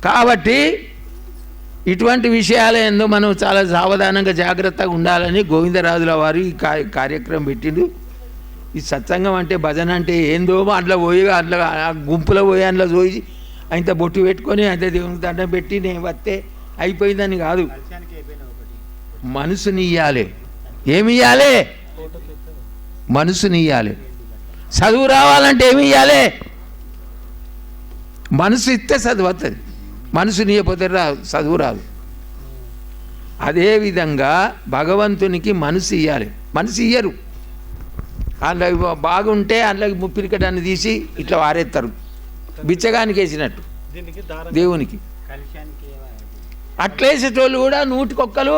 కాబట్టి ఇటువంటి విషయాలందు మనం చాలా సావధానంగా జాగ్రత్తగా ఉండాలని గోవిందరాజుల వారు ఈ కార్యక్రమం పెట్టిండు. ఈ సత్సంగం అంటే భజన అంటే ఏందో అందులో పోయి అందులో గుంపులో పోయి అందులో పోయి అంత బొట్టు పెట్టుకొని అంత దేవుని దండం పెట్టి నేను వస్తే అయిపోయిందని కాదు. మనసుని ఇయ్యాలి. ఏమి ఇయ్యాలి? మనసుని ఇయ్యాలి. చదువు రావాలంటే ఏమి ఇయ్యాలి? మనసు ఇస్తే చదువు వస్తుంది. మనసుని ఇవ్వకపోతే చదువు రాదు. అదేవిధంగా భగవంతునికి మనసు ఇవ్వాలి. మనసు ఇయ్యరు. అందులో బాగుంటే అందులోకి ముప్పిరికడాన్ని తీసి ఇట్లా వారేస్తారు, బిచ్చగానికి వేసినట్టు దేవునికి. అట్లేసేటోళ్ళు కూడా నూటికొక్కలు.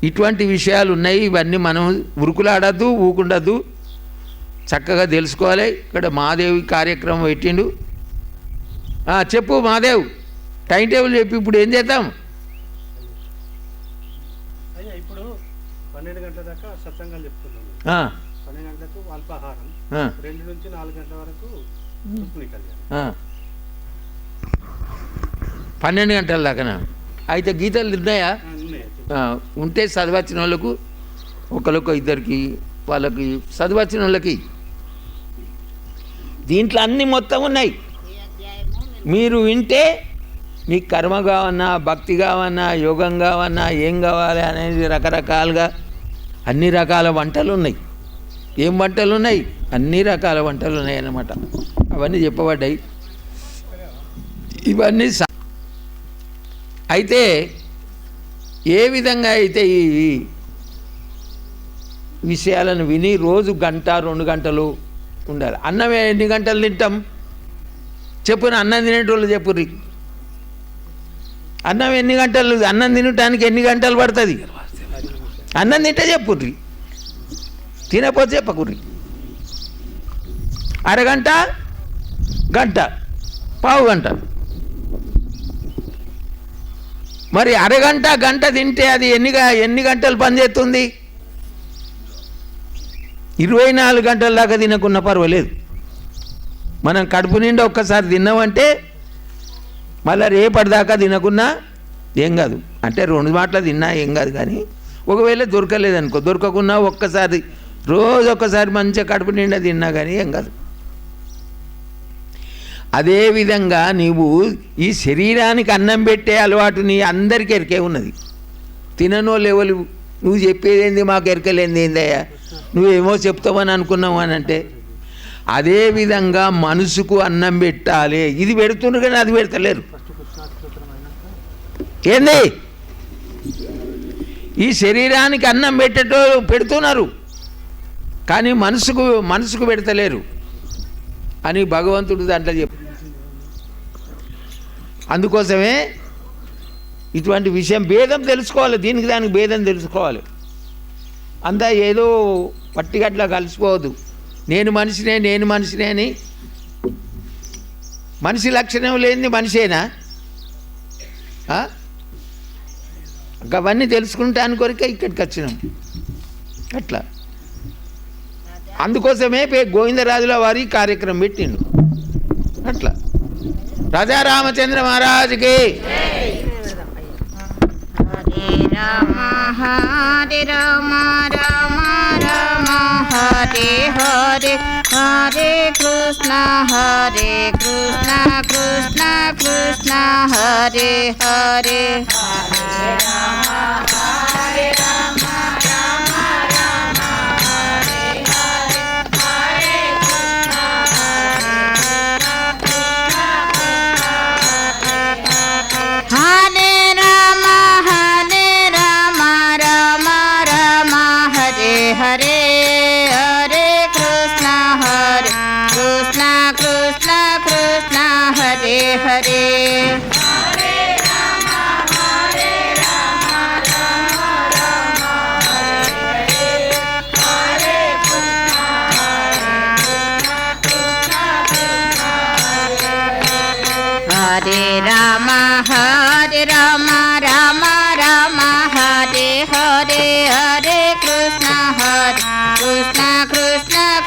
ఇటువంటి విషయాలు ఉన్నాయి. ఇవన్నీ మనం ఉరుకులాడద్దు, ఊకుండద్దు, చక్కగా తెలుసుకోవాలి. ఇక్కడ మహాదేవి కార్యక్రమం పెట్టిండు. చెప్పు మహాదేవ్, టైం టేబుల్ చెప్పి ఇప్పుడు ఏం చేద్దాం? ఇప్పుడు 12 గంటల దాకా సత్సంగాలు చెప్తున్నాము. 12 గంటలకు అల్పాహారం, 2 నుంచి 4 గంటల వరకు రుక్మిణి కళ్యాణం. 12 గంటల దాకానా? అయితే గీతలు ఉన్నాయా? ఉంటే చదివచ్చిన వాళ్ళకు ఒకరికి ఇద్దరికి వాళ్ళకి చదివచ్చిన వాళ్ళకి దీంట్లో అన్నీ మొత్తం ఉన్నాయి. మీరు వింటే మీకు కర్మ కావన్నా, భక్తి కావన్నా, యోగం కావన్నా, ఏం కావాలి అనేది రకరకాలుగా అన్ని రకాల వంటలు ఉన్నాయి. ఏం వంటలు ఉన్నాయి? అన్ని రకాల వంటలు ఉన్నాయి అన్నమాట. అవన్నీ చెప్పబడ్డాయి. ఇవన్నీ అయితే ఏ విధంగా అయితే ఈ విషయాలను విని రోజు 1-2 గంటలు ఉండాలి. అన్నం ఎన్ని గంటలు తింటాం చెప్పున? అన్నం తినేటోళ్ళు చెప్పుర్రి. అన్నం ఎన్ని గంటలు? అన్నం తినటానికి ఎన్ని గంటలు పడుతుంది? అన్నం తింటే చెప్పుర్రి, తినకపోతే చెప్పకుర్రి. అరగంట, గంట, పావు గంట. మరి అరగంట, గంట తింటే అది ఎన్ని గంటలు పనిచేస్తుంది? 24 గంటల దాకా తినకున్నా పర్వాలేదు. మనం కడుపు నిండా ఒక్కసారి తిన్నామంటే మళ్ళీ రేపటిదాకా తినకున్నా ఏం కాదు. అంటే 2 మాటలు తిన్నా ఏం కాదు. కానీ ఒకవేళ దొరకలేదనుకో, దొరకకున్నా ఒక్కసారి రోజు ఒక్కసారి మంచిగా కడుపు నిండా తిన్నా కానీ ఏం కాదు. అదేవిధంగా నీవు ఈ శరీరానికి అన్నం పెట్టే అలవాటు నీ అందరికీ ఎరికే ఉన్నది. తిననో లేవలు నువ్వు చెప్పేదేంది మాకు ఎరకలేంది ఏందయ్యా, నువ్వేమో చెప్తావని అనుకున్నావు అని అంటే, అదేవిధంగా మనసుకు అన్నం పెట్టాలి. ఇది పెడుతున్నారు కానీ అది పెడతలేరు. ఏంది? ఈ శరీరానికి అన్నం పెడుతున్నారు కానీ మనసుకు పెడతలేరు అని భగవంతుడు దాంట్లో చెప్పు. అందుకోసమే ఇటువంటి విషయం భేదం తెలుసుకోవాలి. దీనికి దానికి భేదం తెలుసుకోవాలి. అంతా ఏదో పట్టిగట్లా కలిసిపోవద్దు. నేను మనిషినే అని. మనిషి లక్షణం లేనిది మనిషేనా? అవన్నీ తెలుసుకుంటాను కొరికే ఇక్కడికి వచ్చినాం. అట్లా అందుకోసమే గోవిందరాజుల వారి కార్యక్రమం పెట్టిండు. అట్లా రాజా రామచంద్ర మహారాజుకి. హరే రామ హరే రామ రామ రామ హరే హరే, హరే కృష్ణ కృష్ణ కృష్ణ హరే హరే. హరే రామ హరే రామ రామ రామ హరే హరే, హరే కృష్ణ హరే రామ హరే రామ రామ రామ హరే హరే, హరే కృష్ణ కృష్ణ కృష్ణ హరే హరే. హరే రామ హరే రామ రామ రామ హరే హరే, హరే కృష్ణ కృష్ణ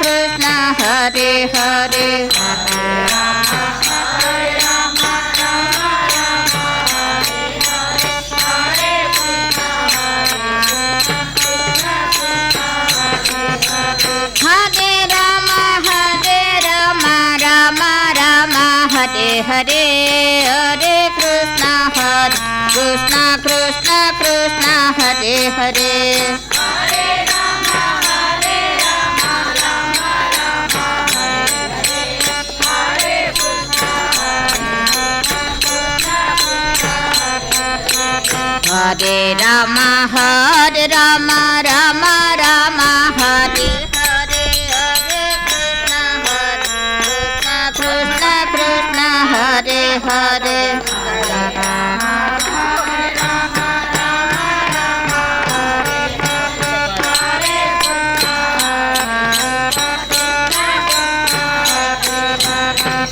కృష్ణ హరే హరే. హరే రామ హరే రామ हरे हरे कृष्ण कृष्ण कृष्ण हरे हरे हरे राम राम राम हरे हरे हरे कृष्ण कृष्ण हरे हरे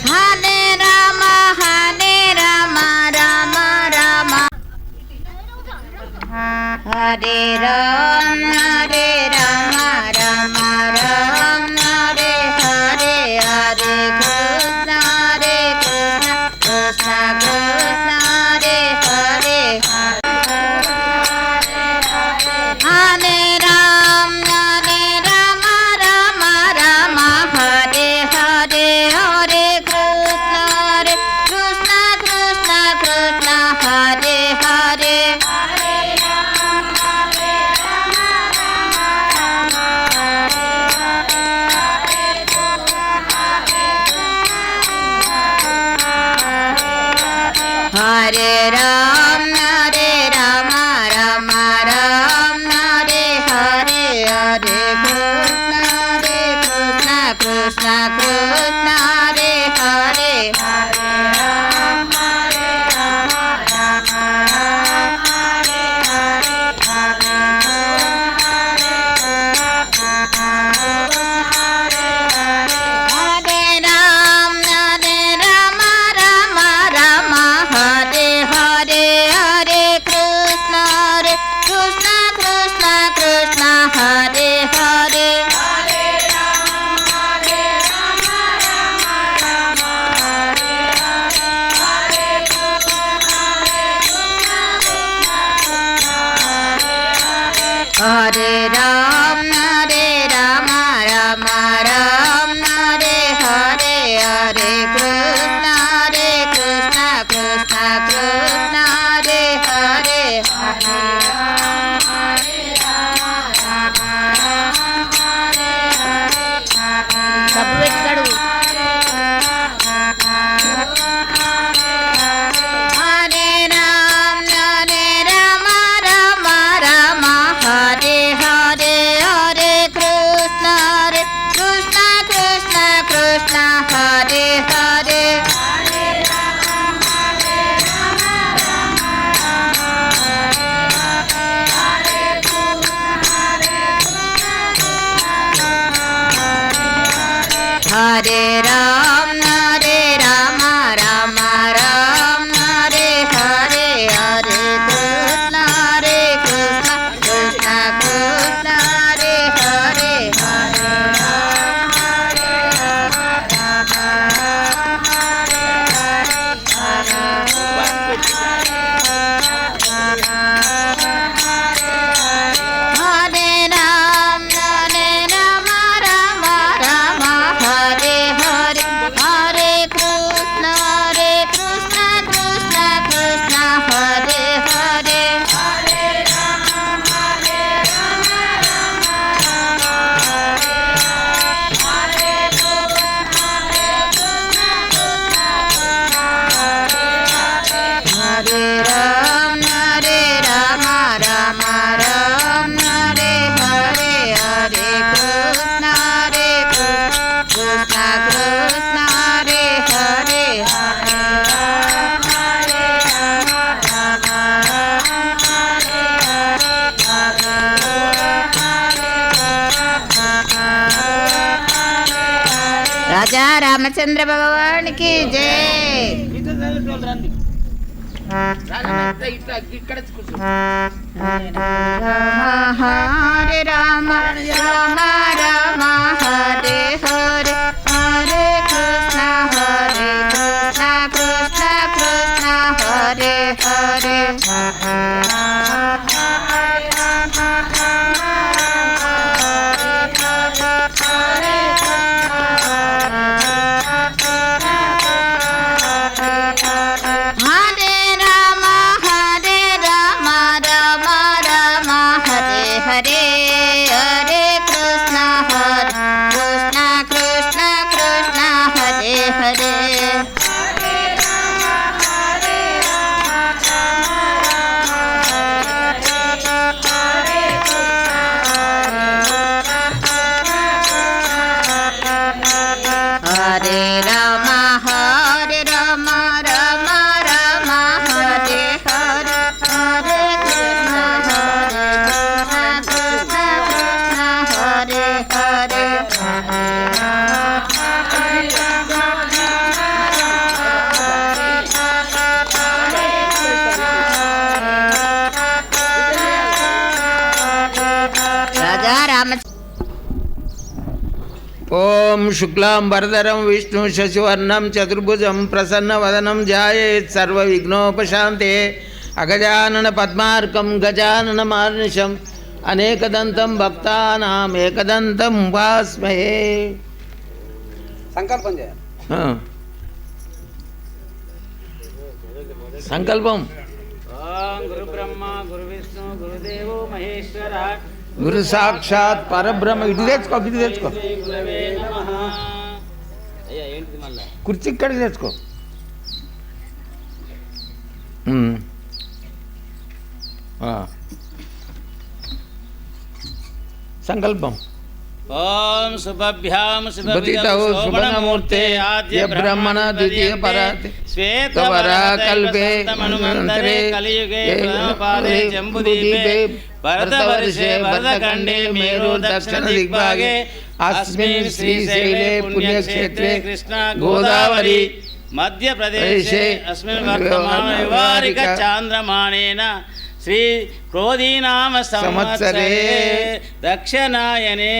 हरे राम राम राम हरे हरे हरे कृष्ण कृष्ण कृष्ण हरे हरे हरे राम राम राम हरे हरे हरे कृष्ण कृष्ण कृष्ण हरे हरे हरे राम राम राम हरे हरे हरे कृष्ण कृष्ण कृष्ण हरे हरे हरे राम राम राम हरे हरे हरे कृष्ण कृष्ण कृष्ण हरे हरे सब పెట్టాడు हरे राम राम हरे हरे हरे कृष्ण कृष्ण कृष्ण हरे हरे हरे राम राम राम हरे हरे हरे कृष्ण कृष्ण कृष्ण हरे हरे हरे राम राम हरे हरे हरे कृष्ण कृष्ण कृष्ण हरे हरे हरे राम राम हरे हरे हरे कृष्ण कृष्ण कृष्ण हरे हरे राजा रामचंद्र भगवान की जय हरे राम राम हरे हरे हरे कृष्ण कृष्ण कृष्ण हरे हरे హరే రామ హరే రామ రామ రామ హరే హరే హరే కృష్ణ కృష్ణ కృష్ణ హరే హరే రాజా రామ ఓం శుక్లాం వరదరం విష్ణు శశివర్ణం చతుర్భుజం ప్రసన్నవదనం ధ్యాయేత్ సర్వవిఘ్నోపశాంతే అగజానన పద్మార్కం గజానన మార్నిశం అనేకదంతం భక్తానాం ఏకదంతం ఉపాస్మహే. సంకల్పం చేయాలి. సంకల్పం. ఓం గురు బ్రహ్మ గురు విష్ణు గురుదేవో మహేశ్వర గురు సాక్షాత్ పరబ్రహ్మ. ఇటు తెచ్చుకో, ఇటు తెచ్చుకో, గురవే నమః. అయ్యా ఏంటిది మళ్ళా? కుర్చీ ఇక్కడికి తెచ్చుకో. సంకల్పం. ఓం శుభభ్యాం శుభతిథౌ శుభనమూర్తే ఆద్య బ్రహ్మణ ద్వితీయ పరాతి శ్వేతవరా కల్పే మన్వంతరే కలియుగే ప్రథమపాదే జంబుదీపే భరతవర్షే భరతఖండే మేరు దక్షిణ దిగ్భాగే అస్మిన్ శ్రీశైలే పుణ్యక్షేత్రే కృష్ణా గోదావరి మధ్యప్రదేశే అస్మిన్ వర్తమాన వ్యవహారిక చాంద్రమాణేన శ్రీ క్రోధీనామ సంవత్సరే దక్షిణాయనే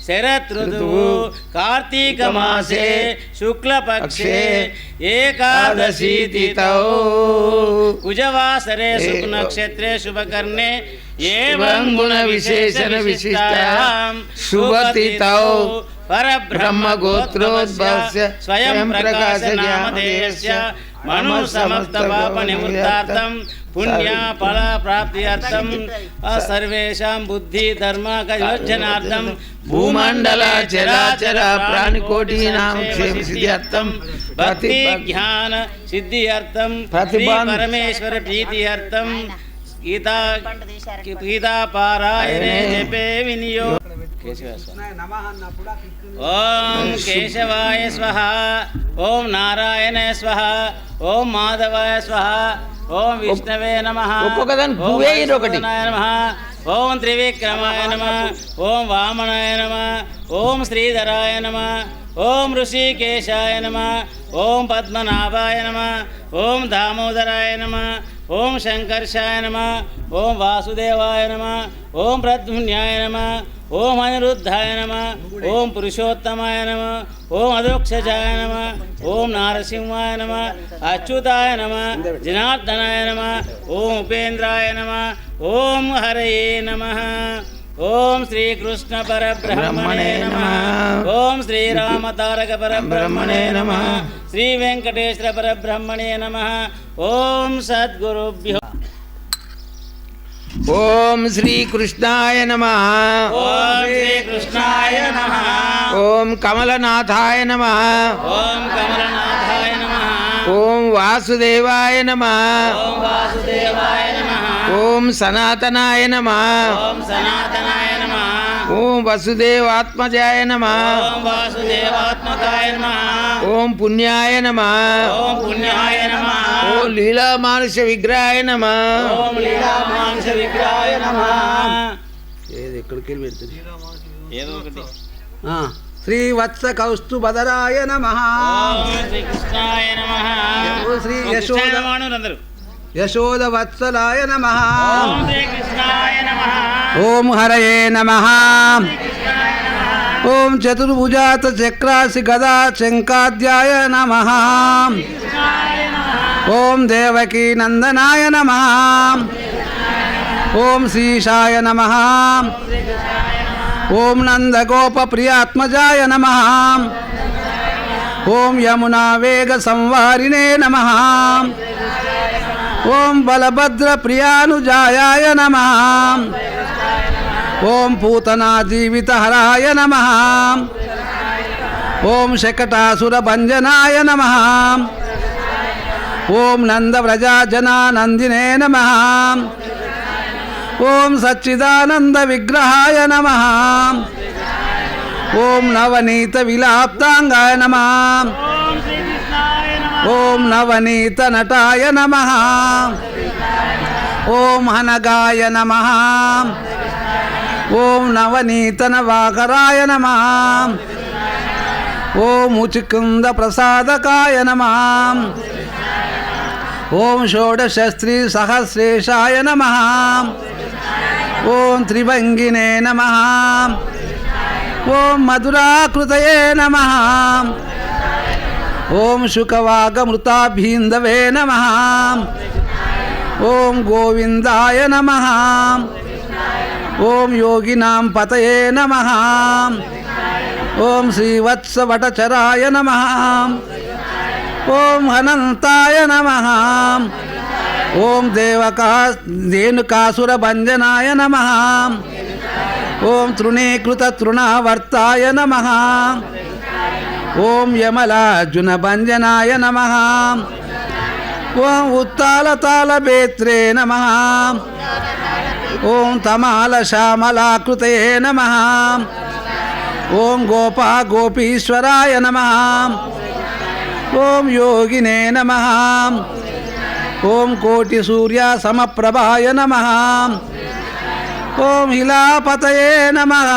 శరతృతువు కార్తీక మాసే శుక్లపక్షే ఏకాదశీ తిథౌ కుజవాసరే శుభనక్షత్రే శుభకర్ణే ఏవం గుణ విశేషణ విశిష్టాయాం శుభతిథౌ పరబ్రహ్మ గోత్రోద్భవస్య స్వయం ప్రకాశ నామధేయస్య మను సమస్త పాప నివృత్తార్థం పుణ్య ఫల ప్రాప్త్యర్థం సర్వేషాం బుద్ధి ధర్మ కయోజనార్థం భూమండల చరాచర ప్రాణికోటీనాం క్షేమ సిద్ధ్యర్థం భక్తి జ్ఞాన సిద్ధ్యర్థం పరమేశ్వర ప్రీత్యర్థం గీతా పారాయణే జపే వినియోగ. ఓం కేశవాయ స్వహ, ఓం నారాయణాయ స్వహ, ఓం మాధవాయ స్వహ, ఓం విష్ణవే నమః, ఒక్కొక్కదానికి పువ్వే ఇది ఒకటి. నమః, ఓం త్రివిక్రమాయ నమః, ఓం వామనాయ నమః, ఓం శ్రీధరాయ నమః, ఓం ఋషికేశాయ నమః, ఓం పద్మనాభాయ నమః, ఓం దామోదరాయ నమః, ఓం శంకర్షాయ నమః, ఓం వాసుదేవాయ నమః, ఓం ప్రద్యుమ్నాయ నమః, ఓం అనిరుద్ధాయ నమః, ఓం పురుషోత్తమాయ నమః, ఓం అధోక్షజాయ నమః, ఓం నారసింహాయ నమః, అచ్యుతాయ నమః, జనార్దనాయ నమః, ఓం ఉపేంద్రాయ నమః, ఓం హరయే నమః. ఓం శ్రీకృష్ణ పరబ్రహ్మణే నమః, ఓం శ్రీరామ తారక పరబ్రహ్మణే నమః, శ్రీ వెంకటేశ్వర పరబ్రహ్మణే నమః. ఓం సద్గురుభ్యో. ఓం శ్రీకృష్ణాయ నమః, ఓం శ్రీకృష్ణాయ నమః, ఓం కమలనాథాయ నమః, ఓం కమలనాథాయ నమః, ఓం వాసుదేవాయ నమః, ఓం వాసుదేవాయ నమః, ఓం సనాతనాయ నమః, ఓం సనాతనాయ నమః, ఓం వసుదేవాత్మజాయ నమః, ఓం వాసుదేవాత్మకాయ నమః, ఓం పుణ్యాయ నమః, ఓం పుణ్యాయ నమః, ఓం లీలామానుష విగ్రహాయ నమః. ఓం లీలామానుష విగ్రహాయ నమః. ఏది ఎక్కడికి వెళ్ళి పెడుతుంది? ఏదో ఒకటి. శ్రీవత్స కౌస్తుభధరాయ నమః, ఓం శ్రీకృష్ణాయ నమః. శ్రీ కృష్ణాయనమానులు అందరూ. యశోదవత్సలాయ నమః, ఓం శ్రీకృష్ణాయ నమః. ఓం హరయే నమః, ఓం చతుర్భుజాత చక్రాసి గదా శంకాద్యాయ నమః, ఓం దేవకీ నందనాయ నమః, ఓం శ్రీశాయ నమః, ఓం నందగోప ప్రియాత్మజాయ నమః, ఓం యమునా వేగ సంవారిణే నమః, ఓం బలభద్ర ప్రియానుజాయాయ నమః, ఓం పూతనా జీవితహరాయ నమః, ఓం శకటాసుర భంజనాయ నమః, ఓం నందవ్రజాజనానందినే నమః, ఓం సచ్చిదానంద విగ్రహాయ నమః, ఓం నవనీత విలాప్తాంగాయ నమః. ఓం శ్రీకృష్ణాయ నమః. ఓం నవనీత నటాయ నమః. ఓం హనగాయ నమః. ఓం నవనీత నవాకరాయ నమః. ఓం ముచికుంద ప్రసాదకాయ నమః. ఓం షోడశస్త్రీ సహస్రేషాయ నమః. ఓం త్రిభంగినే నమః. ఓం మధురాకృతయే నమః. ఓం శుకవాగమృతాభీందవే నమః. ఓం గోవిందాయ నమః. ఓం యోగినాం పతయే నమః. ఓం శ్రీవత్సవటచరాయ నమః. ఓం అనంతాయ నమః. ఓం ధేనుకాసురభంజనాయ నమః. ఓం తృణీకృత తృణావర్తాయ నమః. ఓం యమలార్జునభంజనాయ నమః. ఓం ఉత్తాలతాళభేత్రే నమః. ఓం తమాలశ్యామలాకృతయే నమః. ఓం గోపీశ్వరాయ నమః. ఓం యోగినే నమః. ఓం కోటి సూర్య సమప్రభాయ నమః. ఓం హిలాపతయే నమః.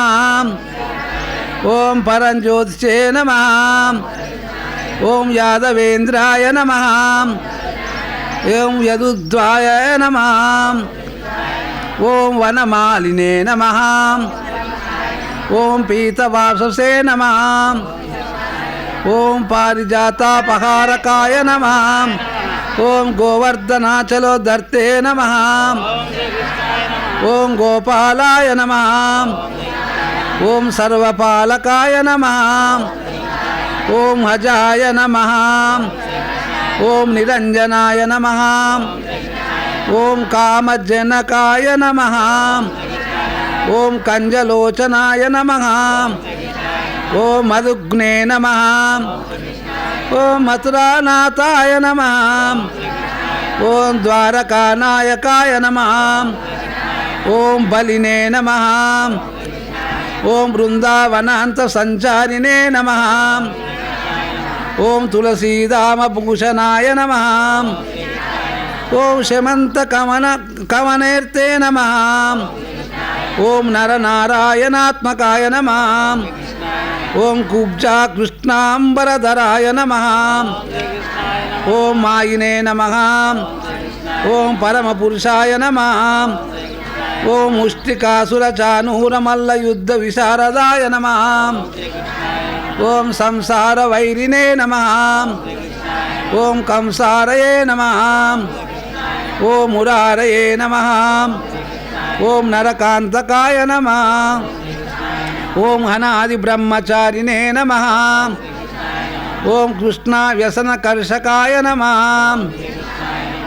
ఓం పరంజ్యోతిషే నమః. ఓం యాదవేంద్రాయ నమః. ఓం యదుద్వాయ నమః. ఓం వనమాలినే నమః. ఓం పీతవాససే నమః. ఓం పారిజాతాపహారకాయ నమః. ఓం గోవర్ధనాచలోధర్తే నమః. ఓం గోపాలాయ నమః. ఓం సర్వపాలకాయ నమః. ఓం హజాయ నమః. ఓం నిరంజనాయ నమః. ఓం కామజనకాయ నమః. ఓం కంజలోచనాయ నమః. ఓం మధుగ్నే నమః. ఓం మథురానాథాయ నమః. ఓం ద్వారకానాయకాయ నమః. ఓం బలినే నమః. ఓం బృందావనాంత సంచారిణే నమః. ఓం తులసీదామభూషణాయ నమః. ఓం శమంత కమనేర్తే నమః. ఓం నరనారాయణాత్మకాయ నమః. ఓం కుబ్జా కృష్ణాంబరధరాయ నమః. ఓం మాయినే నమః. ఓం పరమపురుషాయ నమః. ఓం ముష్టికాసురచానూరమల్లయుద్ధ విశారదాయ నమః. ఓం సంసార వైరినే నమః. ఓం కంసారయే నమః. ఓం మురారయే నమః. ఓం నరకాంతకాయ నమః. ఓం హనాది బ్రహ్మచారిణే నమః. ఓం కృష్ణ వ్యసనకర్షకాయ నమః.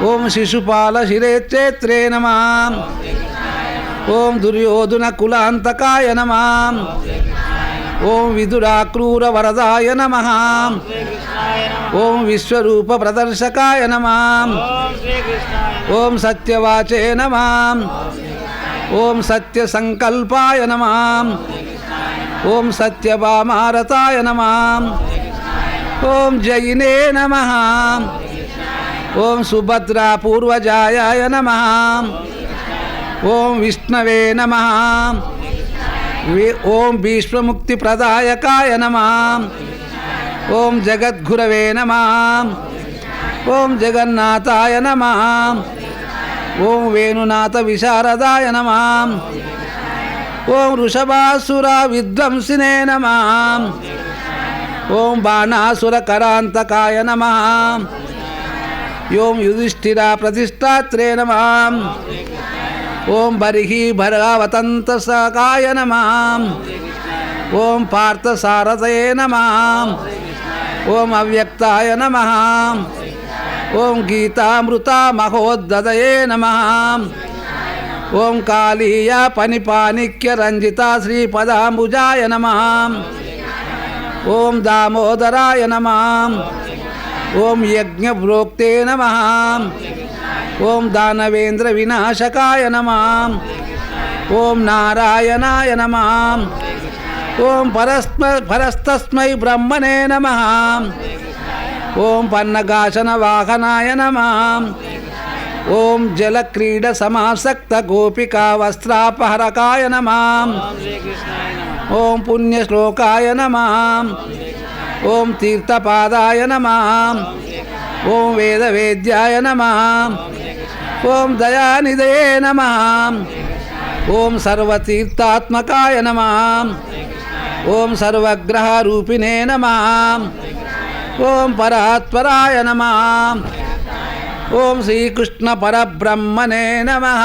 ఓం శిశుపాల శిరేచ్చేత్రే నమః. ఓం దుర్యోధన కులాంతకాయ నమః. ఓం విదురాక్రూర వరదాయ నమః. ఓం విశ్వరూప ప్రదర్శకాయ నమః. ఓం సత్యవాచే నమః. ఓం సత్య సంకల్పాయ నమః. ఓం సత్యభామారతాయ నమః. ఓం జయినే నమః. ఓం సుభద్రా పూర్వజాయాయ నమః. ఓం విష్ణవే నమః. ఓం భీష్మముక్తి ప్రదాయకాయ నమః. ఓం జగద్గురవే నమః. ఓం జగన్నాథాయ నమః. ఓం వేణునాథ విశారదాయ నమః. ఓం వృషభాసుర విధ్వంసినే నమః. ఓం బాణాసుర కరాంతకాయ నమః. ఓం యుధిష్ఠిర ప్రతిష్టాత్రే నమః. ఓం బర్హి భర్గవతంతసకాయ నమః. ఓం పార్థసారథయే నమః. ఓం అవ్యక్తాయ నమః. ఓం గీతామృత మహోద్దదయే నమః. ఓం కాళీయ పనిపానిక్య రంజిత శ్రీపదాంబుజాయ నమః. ఓం దామోదరాయ నమః. ఓం యజ్ఞప్రోక్తే నమః. ఓం దానవేంద్ర వినాశకాయ నమః. ఓం నారాయణాయ నమః. ఓం పరస్తస్మై బ్రహ్మణే నమః. ఓం పన్నగాసన వాహనాయ నమః. ఓం జలక్రీడ సమాసక్త గోపికా వస్త్రాపహరకాయ నమః. ఓం పుణ్యశ్లోకాయ నమః. ఓం తీర్థపాదాయ నమః. ఓం వేదవేద్యాయ నమః. ఓం దయానిధయే నమః. ఓం సర్వతీర్థాత్మకాయ నమః. ఓం సర్వగ్రహరూపిణే నమః. ఓం పరాత్పరాయ నమః. ఓం శ్రీకృష్ణ పరబ్రహ్మణే నమః.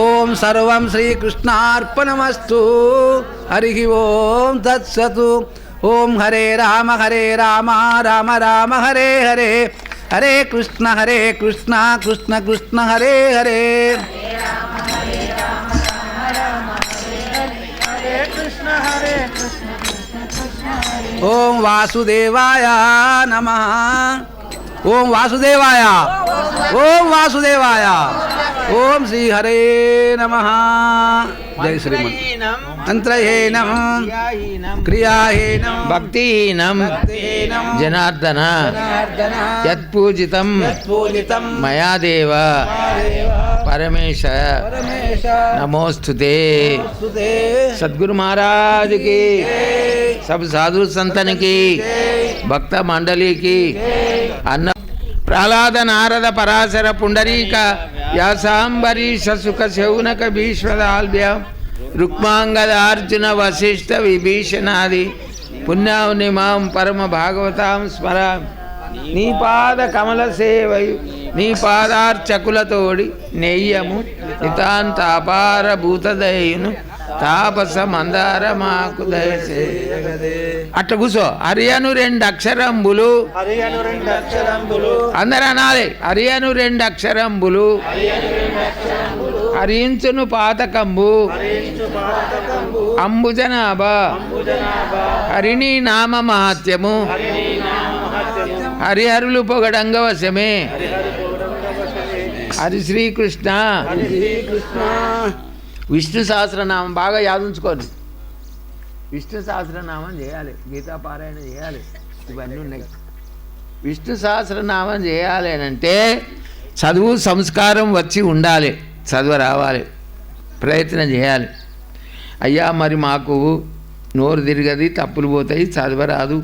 ఓం సర్వం శ్రీకృష్ణార్పణమస్తు. హరి ఓం తత్సతు. ఓం హరే రామ రామ రామ హరే హరే, హరే కృష్ణ కృష్ణ కృష్ణ హరే హరే. ఓం వాసుదేవాయ నమః. ఓం వాసుదేవాయ, ఓం వాసుదేవాయ. ఓం శ్రీ హరే నమః. జై శ్రీమన్. మంత్రహీనం క్రియాహీనం భక్తిహీనం జనార్దన యత్పూజితం మయా దేవ పరమేశ నమోస్తుతే. సద్గురు మహారాజ్ కి, सब साधु संतन की, भक्त मंडली की, अन्न प्रहलाद नारद पराशर पुंडरीक व्यासांबरीश सुख शौनक भीष्मदाल्भ्य रुक्मांगद अर्जुन वशिष्ठ विभीषणादि पुण्यानिमां परम भागवतां स्मरा. నీ పాద కమల సేవయు నీ పాదార్చకులతోడి నెయ్యము నితాంత అపార భూతదయును తాపస మందార మాకు దయచే. అట్లా కూర్చో. హరియను రెండు అక్షరంబులు, అందరూ అనాలి. హరియను రెండు అక్షరంబులు, హరించును పాతకంబు అంబుజనాభ. హరిణి నామ మహాత్యము హరిహరులు పొగడంగవశమే. హరి శ్రీకృష్ణ. విష్ణు సహస్రనామం బాగా యాదించుకోండి. విష్ణు సహస్రనామం చేయాలి, గీతాపారాయణ చేయాలి, ఇవన్నీ ఉన్నాయి. విష్ణు సహస్రనామం చేయాలి అంటే చదువు సంస్కారం వచ్చి ఉండాలి, చదువు రావాలి, ప్రయత్నం చేయాలి. అయ్యా మరి మాకు నోరు తిరగది, తప్పులు పోతాయి, చదవరాదు,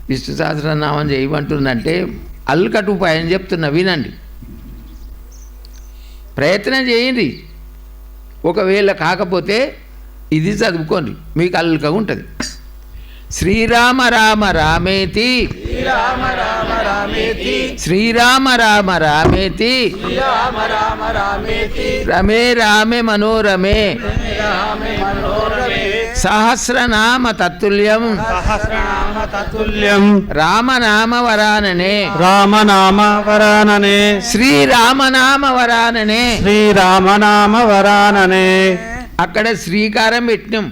విష్ణు సహస్రనామం చేయమంటుందంటే అల్కటు ఉపాయం చెప్తున్నా, వినండి, ప్రయత్నం చేయండి. ఒకవేళ కాకపోతే ఇది చదువుకోండి, మీకు అల్లుగా ఉంటుంది. శ్రీరామ రామ రామేతి శ్రీరామ రామ రామేతి శ్రీరామ రామ రామేతి శ్రీరామ రామ రామేతి రమే రామే మనోరమే సహస్రనామ తత్తుల్యం రామనామ వరాననే రామనామ వరాననే శ్రీరామనామ వరాననే శ్రీరామనామ వరాననే. అక్కడ శ్రీకారం పెట్టినాం.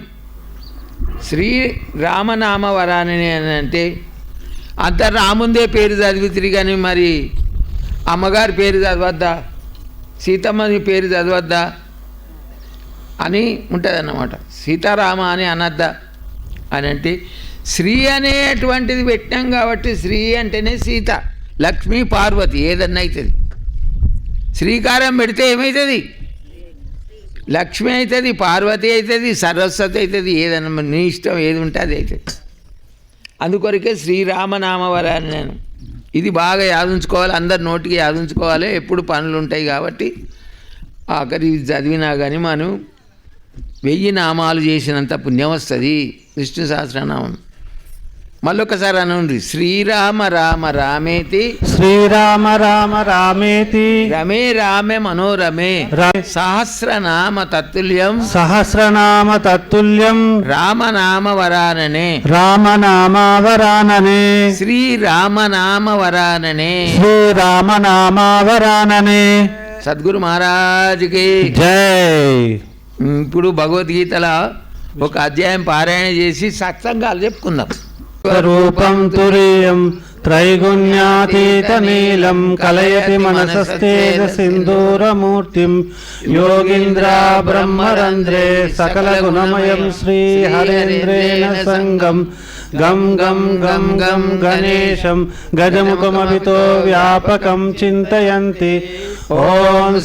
శ్రీ రామనామ వరానని అని అంటే అంత రాముందే పేరు చదివితిరి కానీ మరి అమ్మగారి పేరు చదవద్దా, సీతమ్మని పేరు చదవద్దా అని ఉంటుంది అన్నమాట. సీతారామ అని అనద్దా అని అంటే శ్రీ అనేటువంటిది పెట్టినాం కాబట్టి శ్రీ అంటేనే సీత, లక్ష్మీ, పార్వతి ఏదన్నా అవుతుంది. శ్రీకారం పెడితే ఏమవుతుంది? లక్ష్మి అవుతుంది, పార్వతి అవుతుంది, సరస్వతి అవుతుంది, ఏదన్నా నీ ఇష్టం ఏది ఉంటే అది అవుతుంది. అందుకొరకే శ్రీరామనామవరాన్ని నేను ఇది బాగా యాదించుకోవాలి, అందరి నోటికి యాదించుకోవాలి. ఎప్పుడు పనులు ఉంటాయి కాబట్టి ఆఖరి చదివినా కానీ మనం 1000 నామాలు చేసినంత పుణ్యం వస్తుంది. విష్ణు సహస్రనామం మళ్ళొకసారి అనండి. శ్రీరామ రామ రామేతి శ్రీరామ రామ రామేతి రమే రామే మనోరమే సహస్రనామ తత్తుల్యం సహస్రనామ తత్తుల్యం రామనామ వరాననే రామనామ వరాననే శ్రీరామనామ వరాననే శ్రీరామనామ వరాననే. సద్గురు మహారాజుకి జై. ఇప్పుడు భగవద్గీతలో ఒక అధ్యాయం పారాయణ చేసి సత్సంగాలు చెప్పుకుందాం. రూపం తురీయం त्रैगुण्यातीतनीलं कलयति मनसस्तेजसिन्दूरमूर्तिं योगीन्द्रा ब्रह्मरन्ध्रे सकलगुणमयं श्रीहरेन्द्रेण सङ्गं गं गं गं गं गणेशं गजमुखमभितो व्यापकं चिन्तयन्ति ॐ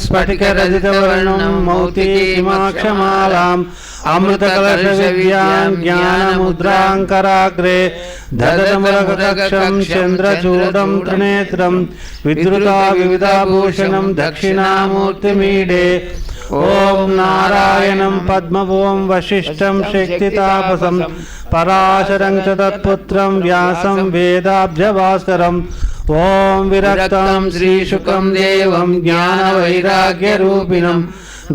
स्फटिकरजितवर्णं मौक्तिकीमाक्षमालाम् अमृतकलशविद्यां ज्ञानमुद्राङ्कराग्रे ददतमरकक्षं चन्द्रचूडं त्रिनेत्रं विद्रुता विविधाभूषणं दक्षिणामूर्तिमीडे ॐ नारायणं पद्मभुवं वसिष्ठं शक्तितापसं पराशरं च तत्पुत्रं व्यासं वेदाब्जभास्करम् ॐ विरक्तं श्रीशुकं देवं ज्ञानवैराग्यरूपिणं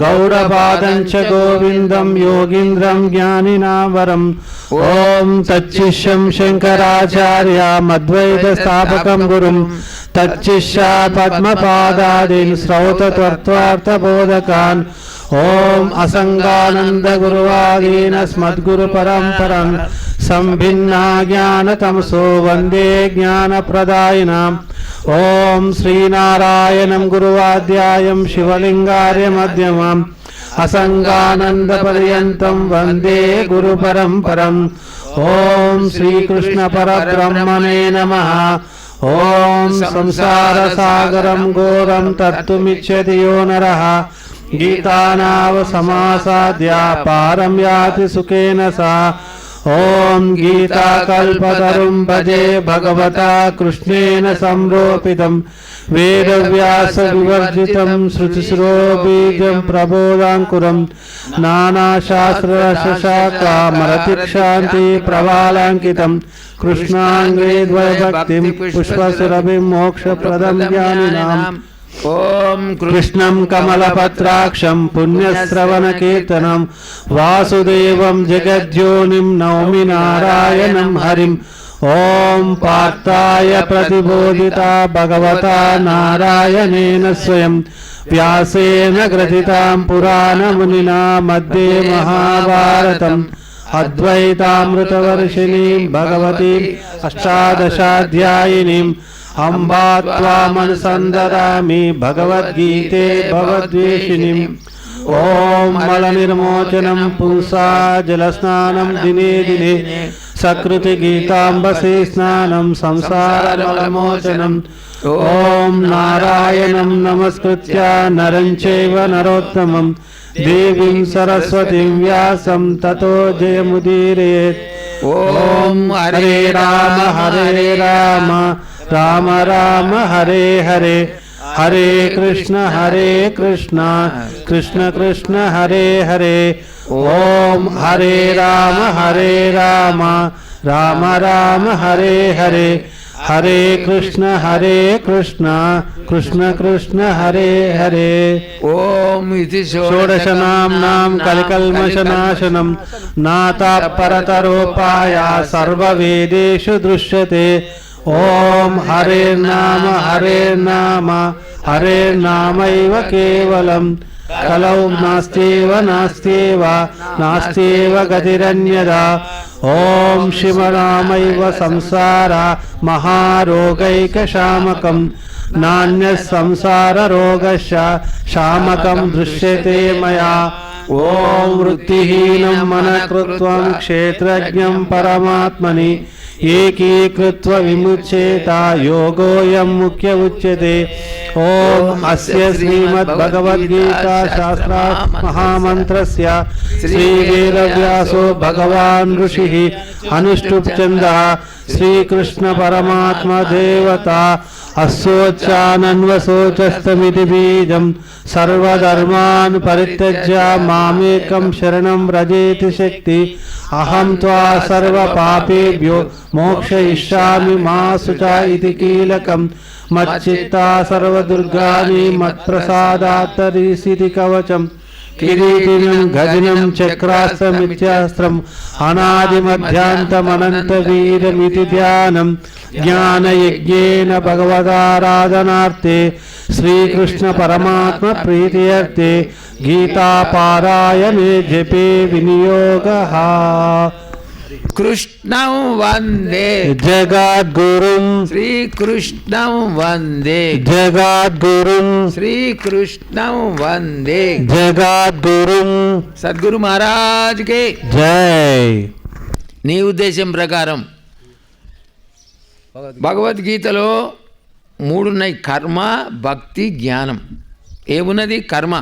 गौडपादं च गोविन्दं योगीन्द्रं ज्ञानिनावरम् ॐ तच्शिष्यं शङ्कराचार्यमद्वैतस्थापकं गुरुं तच्शिष्या पद्मपादादीन् श्रौतत्वर्थबोधकान् ॐ असङ्गानन्दगुरुवादीनस्मद्गुरुपरम्परं संभिन्ना ज्ञानतमसो वन्दे ज्ञानप्रदायिनाम् ॐ श्रीनारायणं गुरुवाद्यायं शिवलिङ्गार्यमध्यमम् असङ्गानन्दपर्यन्तं वन्दे गुरुपरम्परम् ॐ श्रीकृष्णपरब्रह्मणे नमः। ॐ संसारसागरं घोरं तर्तुमिच्छति यो नरः गीतानावसमासाद्य पारं याति सुखेन सा। ॐ गीताकल्पतरुं भजे भगवता कृष्णेन संरोपितं वेदव्यासविवर्जितं श्रुतिस्रोबीजं प्रबोधाङ्कुरं नानाशास्त्रशाखामरतिक्षान्ति प्रवालाङ्कितं कृष्णाङ्गे द्वयभक्तिं पुष्पसुरभिं मोक्षप्रदं ज्ञानिनाम् ॐ कृष्णं कमलपत्राक्षं पुण्यश्रवणकीर्तनं वासुदेवं जगज्योनिं नौमि नारायणं हरिम् ॐ पार्थाय प्रतिबोधिता भगवता नारायणेन स्वयं व्यासेन ग्रथितां पुराणमुनिना मध्ये महाभारतम् अद्वैतामृतवर्षिणीं भगवतीम् अष्टादशाध्यायिनीम् अम्बा त्वामनुसन्दरामि भगवद्गीते भवद्वेषिणीम् ॐ मलनिर्मोचनं पुंसा जलस्नानं दिने दिने सकृतिगीताम्बसे स्नानं संसारमलमोचनम् ॐ नारायणं नमस्कृत्य नरं चैव नरोत्तमं देवीं सरस्वतीं व्यासं ततो जयमुदीरयेत्। ॐ हरे राम राम राम हरे हरे हरे कृष्ण कृष्ण कृष्ण हरे हरे। ॐ हरे राम राम राम हरे हरे हरे कृष्ण कृष्ण कृष्ण हरे हरे। ॐ इति षोडशनाम्नां कलिकल्मषनाशनं नातापरतरोपाय सर्ववेदेषु दृश्यते। ॐ हरेर्नामैव केवलं कलौ नास्त्येव गतिरन्यदा। ॐ शिवनामैव संसारा महारोगैकशामकं नान्यः संसाररोगस्य शामकं दृश्यते मया। ॐ वृत्तिहीनं मनकृत्वं क्षेत्रज्ञं परमात्मनि एकीकृत्वा विमुच्येता योगोऽयं मुख्य उच्यते। ॐ अस्य श्रीमद्भगवद्गीता शास्त्रार्थ महामन्त्रस्य श्रीवेदव्यासो भगवान् ऋषिः अनुष्टुप् छन्दः श्रीकृष्ण परमात्मा देवता अस्योच्चानन्वसोचस्तमिति बीजं सर्वधर्मान् परित्यज्य मामेकं शरणं व्रजेति शक्ति। अहं त्वा सर्वपापेभ्यो मोक्षयिष्यामि मा शुचा इति कीलकं मच्चित्ता सर्वदुर्गानि मत्प्रसादात् तरीसीति कवचम्। किरीटिनं गजनं चक्रास्त्रमित्यास्त्रम् अनादिमध्यान्तमनन्तवीरमिति ध्यानं ज्ञानयज्ञेन भगवदाराधनार्थे श्रीकृष्ण परमात्मा प्रीत्यर्थे गीतापारायणे जपे विनियोगः। కృష్ణం వందే జగద్గురుం శ్రీకృష్ణం వందే జగద్గురుం శ్రీకృష్ణం వందే జగద్గురుం సద్గురు మహారాజ్కి జై. నీ ఉద్దేశం ప్రకారం భగవద్గీతలో 3 ఉన్నాయి: కర్మ, భక్తి, జ్ఞానం. ఏమున్నది? కర్మ.